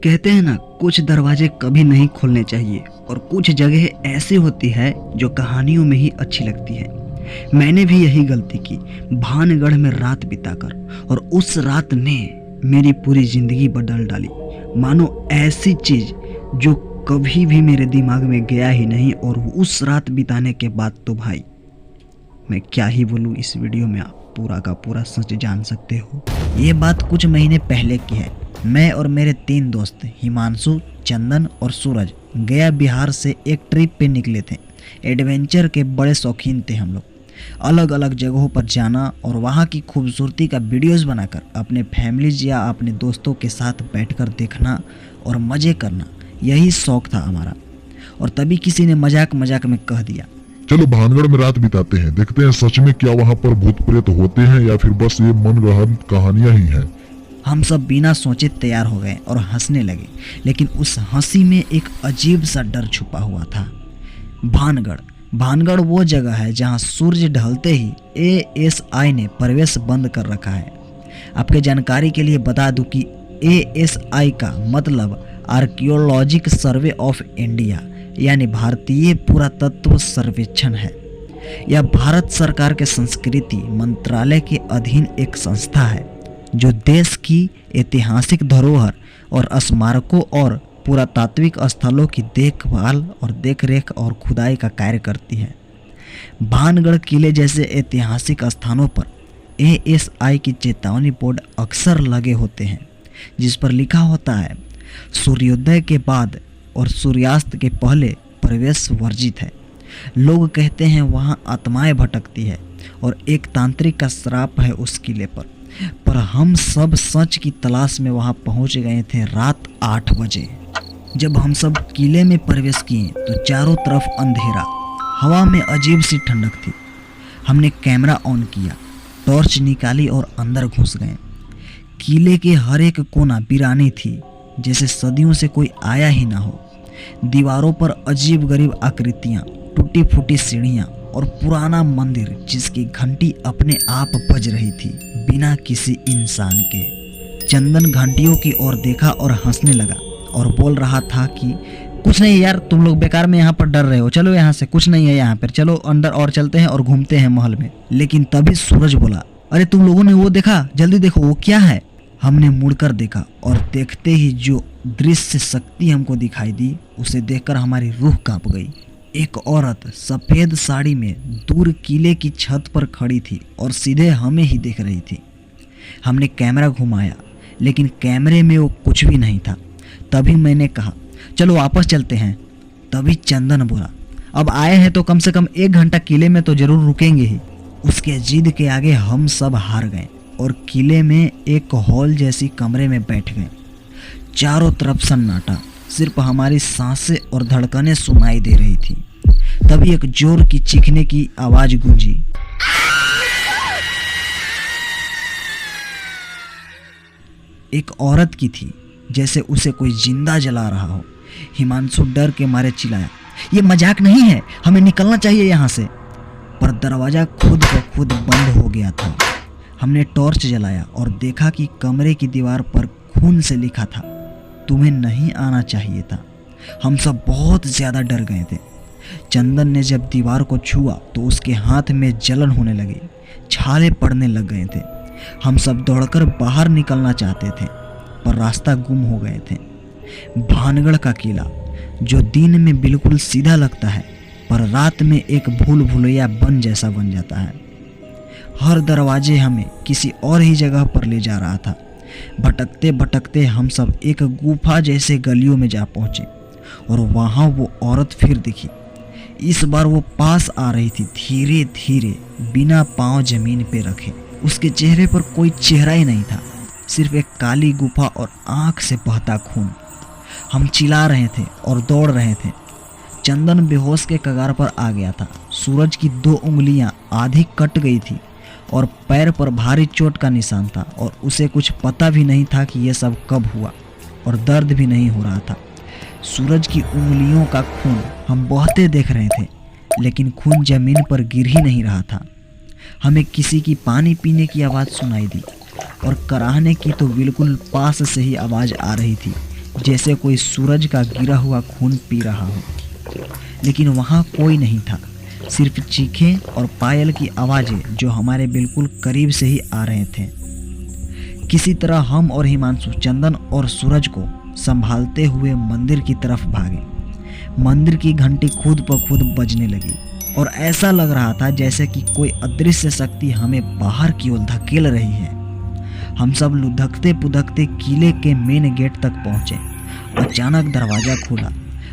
कहते हैं ना, कुछ दरवाजे कभी नहीं खोलने चाहिए और कुछ जगह ऐसी होती है जो कहानियों में ही अच्छी लगती है। मैंने भी यही गलती की, भानगढ़ में रात बिताकर, और उस रात ने मेरी पूरी जिंदगी बदल डाली। मानो ऐसी चीज जो कभी भी मेरे दिमाग में गया ही नहीं। और उस रात बिताने के बाद तो भाई मैं क्या ही बोलूँ, इस वीडियो में आप पूरा का पूरा सच जान सकते हो। ये बात कुछ महीने पहले की है। मैं और मेरे 3 दोस्त हिमांशु, चंदन और सूरज गया बिहार से एक ट्रिप पे निकले थे। एडवेंचर के बड़े शौकीन थे हम लोग। अलग अलग जगहों पर जाना और वहाँ की खूबसूरती का वीडियोस बनाकर अपने फैमिलीज या अपने दोस्तों के साथ बैठकर देखना और मज़े करना, यही शौक था हमारा। और तभी किसी ने मजाक मजाक में कह दिया, चलो भानगढ़ में रात बिताते हैं, देखते हैं सच में क्या वहाँ पर भूत प्रेत होते हैं या फिर बस ये मनगढ़ंत कहानियां ही हैं। हम सब बिना सोचे तैयार हो गए और हंसने लगे, लेकिन उस हंसी में एक अजीब सा डर छुपा हुआ था। भानगढ़ वो जगह है जहां सूरज ढलते ही ASI ने प्रवेश बंद कर रखा है। आपके जानकारी के लिए बता दूं कि ASI का मतलब आर्कियोलॉजिक सर्वे ऑफ इंडिया यानी भारतीय पुरातत्व सर्वेक्षण है। यह भारत सरकार के संस्कृति मंत्रालय के अधीन एक संस्था है जो देश की ऐतिहासिक धरोहर और स्मारकों और पुरातात्विक स्थलों की देखभाल और देखरेख और खुदाई का कार्य करती है। भानगढ़ किले जैसे ऐतिहासिक स्थानों पर ASI की चेतावनी बोर्ड अक्सर लगे होते हैं, जिस पर लिखा होता है सूर्योदय के बाद और सूर्यास्त के पहले प्रवेश वर्जित है। लोग कहते हैं वहाँ आत्माएं भटकती है और एक तांत्रिक का श्राप है उस किले पर हम सब सच की तलाश में वहाँ पहुँच गए थे रात 8 बजे। जब हम सब किले में प्रवेश किए तो चारों तरफ अंधेरा, हवा में अजीब सी ठंडक थी। हमने कैमरा ऑन किया, टॉर्च निकाली और अंदर घुस गए। किले के हर एक कोना वीरानी थी, जैसे सदियों से कोई आया ही ना हो। दीवारों पर अजीब गरीब आकृतियाँ, टूटी फूटी सीढ़ियाँ और पुराना मंदिर जिसकी घंटी अपने आप बज रही थी बिना किसी इंसान के। चंदन घंटियों की ओर देखा और हंसने लगा और बोल रहा था कि कुछ नहीं यार, तुम लोग बेकार में यहाँ पर डर रहे हो, चलो यहाँ से, कुछ नहीं है यहाँ पर, चलो अंदर और चलते हैं और घूमते हैं महल में। लेकिन तभी सूरज बोला, अरे तुम लोगों ने वो देखा, जल्दी देखो वो क्या है। हमने मुड़कर देखा और देखते ही जो दृश्य शक्ति हमको दिखाई दी, उसे देखकर हमारी रूह कांप गई। एक औरत सफ़ेद साड़ी में दूर किले की छत पर खड़ी थी और सीधे हमें ही देख रही थी। हमने कैमरा घुमाया, लेकिन कैमरे में वो कुछ भी नहीं था। तभी मैंने कहा, चलो वापस चलते हैं। तभी चंदन बोला, अब आए हैं तो कम से कम 1 घंटा किले में तो जरूर रुकेंगे ही। उसके जिद के आगे हम सब हार गए और किले में एक हॉल जैसी कमरे में बैठ गए। चारों तरफ सन्नाटा, सिर्फ हमारी सांसें और धड़कनें सुनाई दे रही थी। तभी एक जोर की चीखने की आवाज गूंजी। एक औरत की थी, जैसे उसे कोई जिंदा जला रहा हो। हिमांशु डर के मारे चिल्लाया, ये मजाक नहीं है, हमें निकलना चाहिए यहाँ से। पर दरवाजा खुद ब खुद बंद हो गया था। हमने टॉर्च जलाया और देखा कि कमरे की दीवार पर खून से लिखा था, तुम्हें नहीं आना चाहिए था। हम सब बहुत ज़्यादा डर गए थे। चंदन ने जब दीवार को छुआ तो उसके हाथ में जलन होने लगी, छाले पड़ने लग गए थे। हम सब दौड़कर बाहर निकलना चाहते थे पर रास्ता गुम हो गए थे। भानगढ़ का किला जो दिन में बिल्कुल सीधा लगता है, पर रात में एक भूल भुलैया बन जैसा बन जाता है। हर दरवाजे हमें किसी और ही जगह पर ले जा रहा था। भटकते भटकते हम सब एक गुफा जैसे गलियों में जा पहुंचे और वहां वो औरत फिर दिखी। इस बार वो पास आ रही थी, धीरे धीरे, बिना पांव जमीन पे रखे। उसके चेहरे पर कोई चेहरा ही नहीं था, सिर्फ एक काली गुफा और आंख से बहता खून। हम चिल्ला रहे थे और दौड़ रहे थे। चंदन बेहोश के कगार पर आ गया था। सूरज की 2 उंगलियां आधी कट गई थी और पैर पर भारी चोट का निशान था और उसे कुछ पता भी नहीं था कि यह सब कब हुआ, और दर्द भी नहीं हो रहा था। सूरज की उंगलियों का खून हम बहते देख रहे थे, लेकिन खून जमीन पर गिर ही नहीं रहा था। हमें किसी की पानी पीने की आवाज़ सुनाई दी और कराहने की तो बिल्कुल पास से ही आवाज़ आ रही थी, जैसे कोई सूरज का गिरा हुआ खून पी रहा हो। लेकिन वहाँ कोई नहीं था, सिर्फ चीखें और पायल की आवाज़ें जो हमारे बिल्कुल करीब से ही आ रहे थे। किसी तरह हम और हिमांशु चंदन और सूरज को संभालते हुए मंदिर की तरफ भागे। मंदिर की घंटी खुद ब खुद बजने लगी और ऐसा लग रहा था जैसे कि कोई अदृश्य शक्ति हमें बाहर की ओर धकेल रही है। हम सब लुढ़कते पुधकते किले के मेन गेट तक पहुंचे। अचानक दरवाज़ा खुला,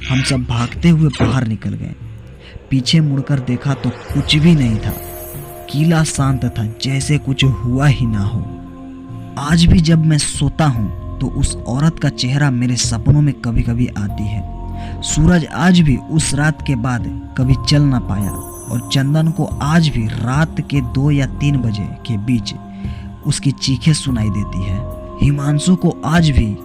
हम सब भागते हुए बाहर निकल गए। पीछे मुड़कर देखा तो कुछ भी नहीं था। किला शांत था, जैसे कुछ हुआ ही ना हो। आज भी जब मैं सोता हूँ तो उस औरत का चेहरा मेरे सपनों में कभी कभी आती है। सूरज आज भी उस रात के बाद कभी चल ना पाया और चंदन को आज भी रात के 2 या 3 बजे के बीच उसकी चीखें सुनाई देती है। हिमांशु को आज भी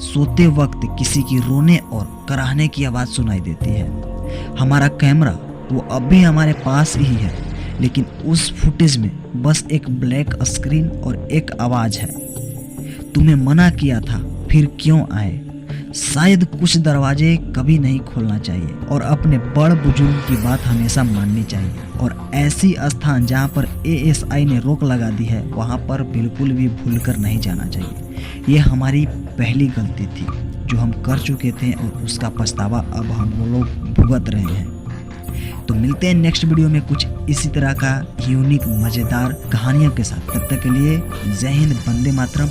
सोते वक्त किसी की रोने और कराहने की आवाज़ सुनाई देती है। हमारा कैमरा वो अब भी हमारे पास ही है, लेकिन उस फुटेज में बस एक ब्लैक स्क्रीन और एक आवाज़ है, तुम्हें मना किया था फिर क्यों आए। शायद कुछ दरवाजे कभी नहीं खोलना चाहिए और अपने बड़ बुजुर्ग की बात हमेशा माननी चाहिए। और ऐसी स्थान जहाँ पर ASI ने रोक लगा दी है वहाँ पर बिल्कुल भी भूलकर नहीं जाना चाहिए। ये हमारी पहली गलती थी जो हम कर चुके थे और उसका पछतावा अब हम लोग भुगत रहे हैं। तो मिलते हैं नेक्स्ट वीडियो में कुछ इसी तरह का यूनिक मज़ेदार कहानियों के साथ। तब तक के लिए जय हिंद, वंदे मातरम।